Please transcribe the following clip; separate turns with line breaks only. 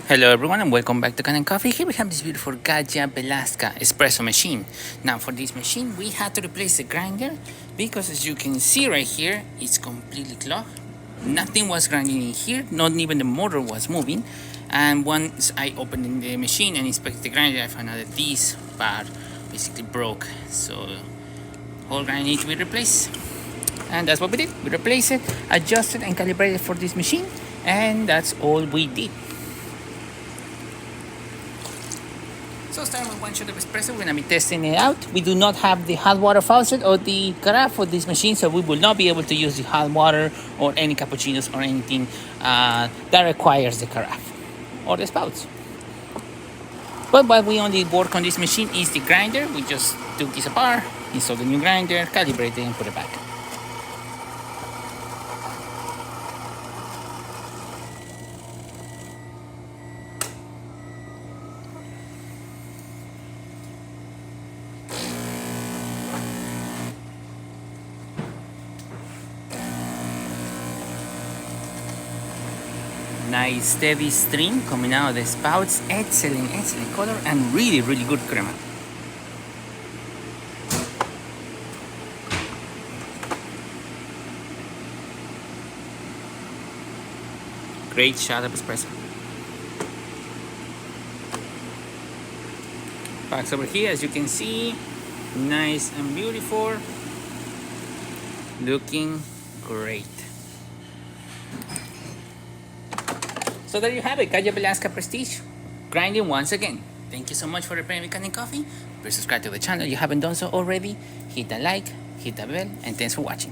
Hello everyone and welcome back to Kanen Coffee. Here we have this beautiful Gaggia Velasca espresso machine. Now for this machine we had to replace the grinder because as you can see right here it's completely clogged. Nothing was grinding in here, not even the motor was moving. And once I opened the machine and inspected the grinder, I found out that this part basically broke. So whole grinder needs to be replaced. And that's what we did. We replaced it, adjusted and calibrated for this machine, and that's all we did. So starting with one shot of espresso, we're going to be testing it out. We do not have the hot water faucet or the carafe for this machine, so we will not be able to use the hot water or any cappuccinos or anything that requires the carafe or the spouts. But what we only work on this machine is the grinder. We just took this apart, installed the new grinder, calibrated it, and put it back. Nice steady stream coming out of the spouts. Excellent color and really good crema. Great shot of espresso. Packs over here, as you can see, nice and beautiful, looking great. So there you have it, Gaggia Velasca Prestige, grinding once again. Thank you so much for repairing Kanen Coffee. Please subscribe to the channel if you haven't done so already. Hit the like, hit the bell, and thanks for watching.